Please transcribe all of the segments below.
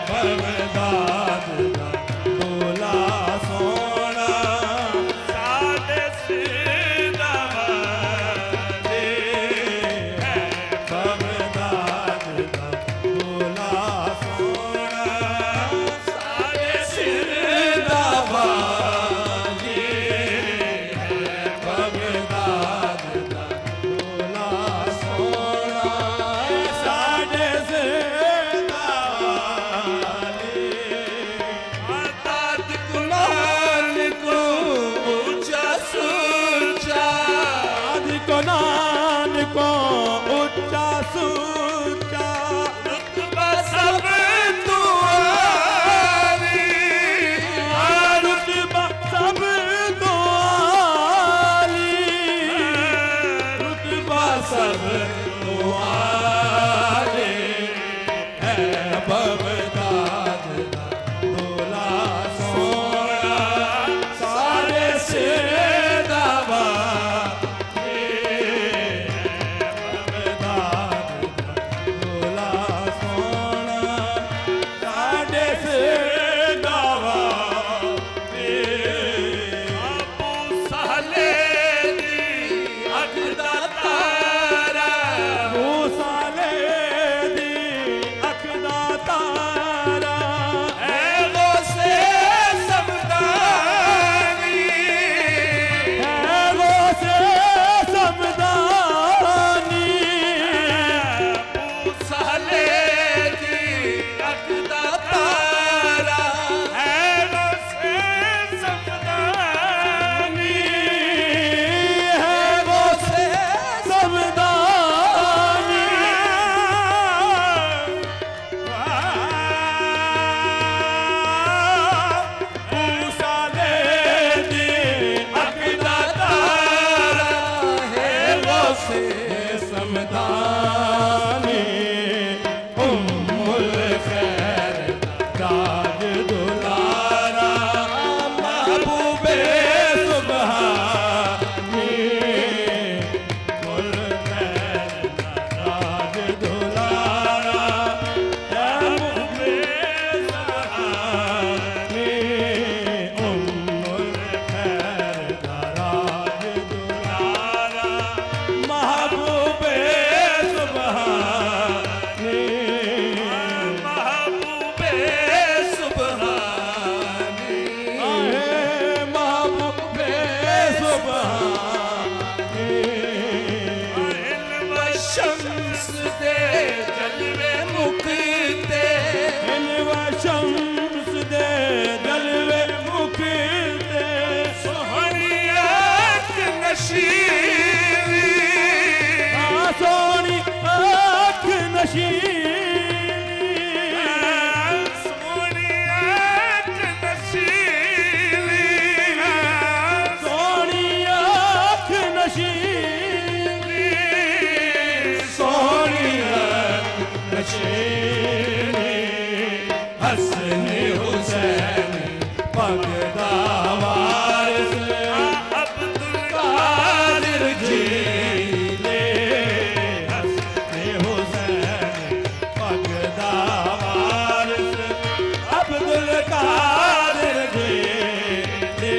भवदाद दा तोला नशीली सोनी आँख नशीली सोनी आँख नशीली सोनी आँख नशीली सोनी आँख नशीली हसन हुसैन भगदा वारिस अब्दुल कादिर जीले हसन हुसैन भगदा वारिस अब्दुल कादिर जीले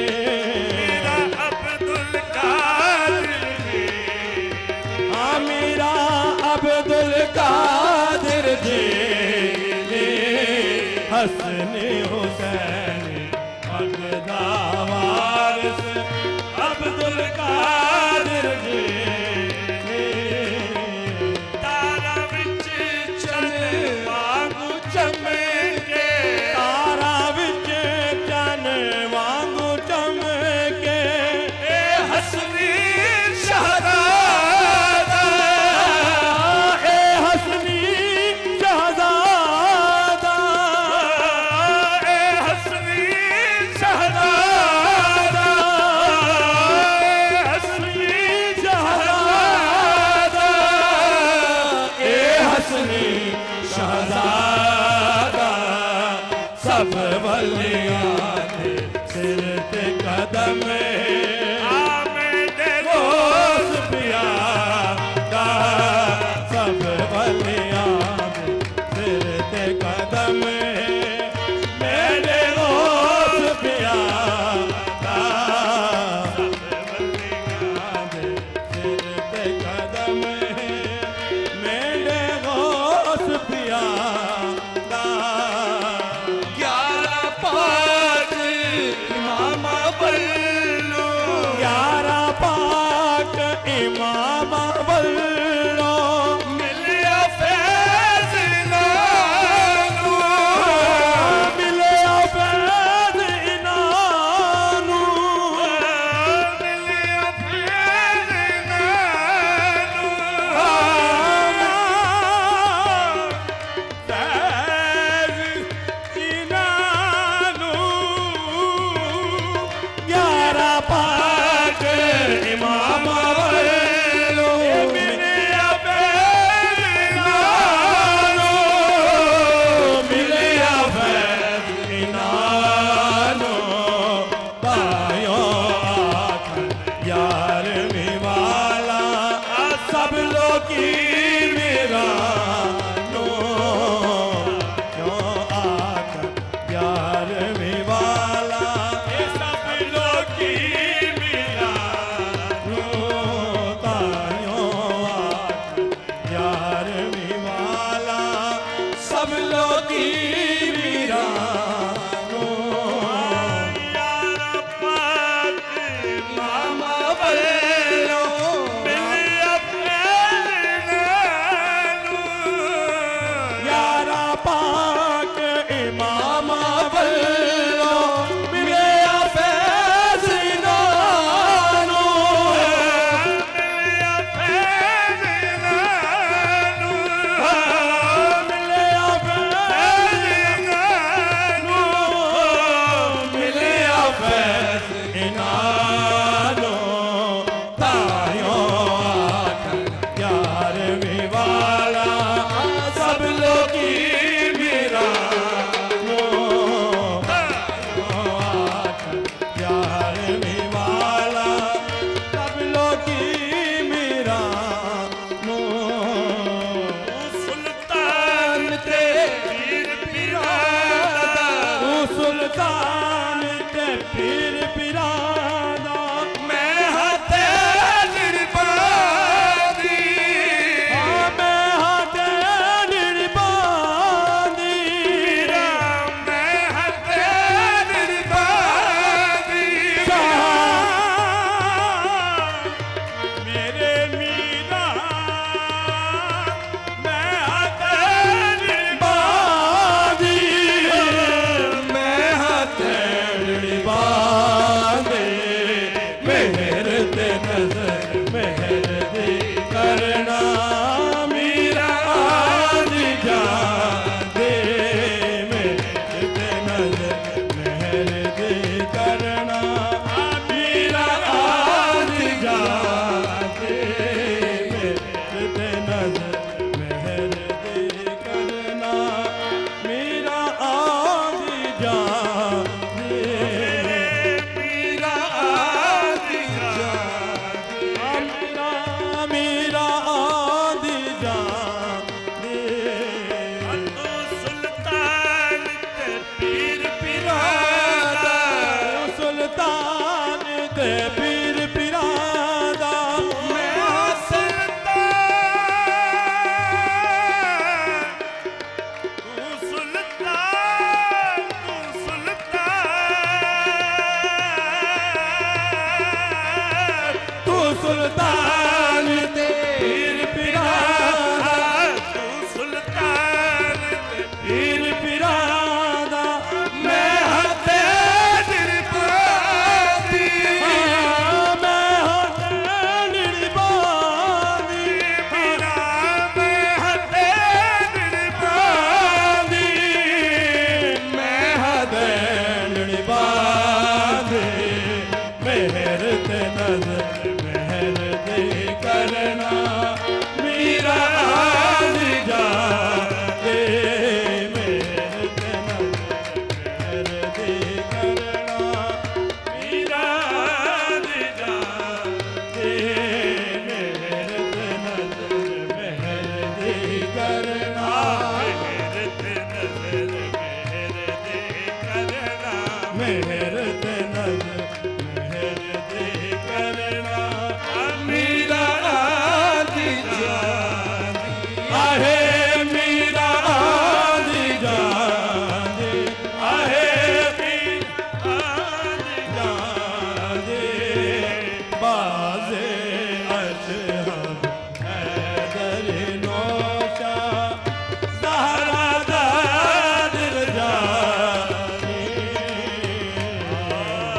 मेरा अब्दुल कादिर जी हाँ मेरा अब्दुल कादिर जीले हसन हुसैन भगदा वारिस अब्दुल कादिर जीले तारा विच चन वांगू चमके तारा विच चन वांगू चमके ए हसनी शहजादा ए हसनी शहजादा ए हसनी शहजादा ए हसनी शहजादा ए हसनी शहजादा सब वलियां दे सिर ते कदम आमें रोस पिया दा सब वलियां दे सिर ते कदम मेरे रोस पिया दा सब वलियां दे सिर ते कदम मेरे रोस पिया दा 11 पाक इमाम बल्लो 11 पाक इमाम बल्लो मिलिया फैज़ नानू मिलिया फैज़ इनानू मिलिया फैज़ नानू फैज़ इनानू 11 पाक इमाम बल्लो मिलिया फैज़ इनानू मिलिया फैज़ इनानू तायो आखन यार वाला सब लोगी मेरा नो क्यों आखन यार वाला ये सब लोगी मिला नो तायो आखन यार वाला सब लोगी मेरा नो यार पाक इमाम बल्लो मिलिया फैज़ नानू 11 पाक इमाम बल्लो मिलिया फैज़ इनानू मिलिया फैज़ नानू मिलिया फैज़ नानू मिलिया फैज़ इनानू तायो आखन 11वीं वाला सब लोगी मेरा नो तायो आखन 11वीं वाला सब लोगी मेरा नो सुल्तान ते पीर पिरादा तू सुल्तान ते पीर पिरादा मैं हते निर्बादी मैं हाथे निर्बादी मैं हते निर्बादी मेरे मीरा मैं हाथे निर्बादी मैं हाथे निर्बादी ਤੇ ਪੀਰ ਪੀਰਾਂ ਦਾ ਮੈਂ ਹਾਂ ਸੁਲਤਾਨ ਤੂੰ ਸੁਲਤਾਨ ਤੂੰ ਸੁਲਤਾਨ ਤੂੰ ਸੁਲਤਾਨ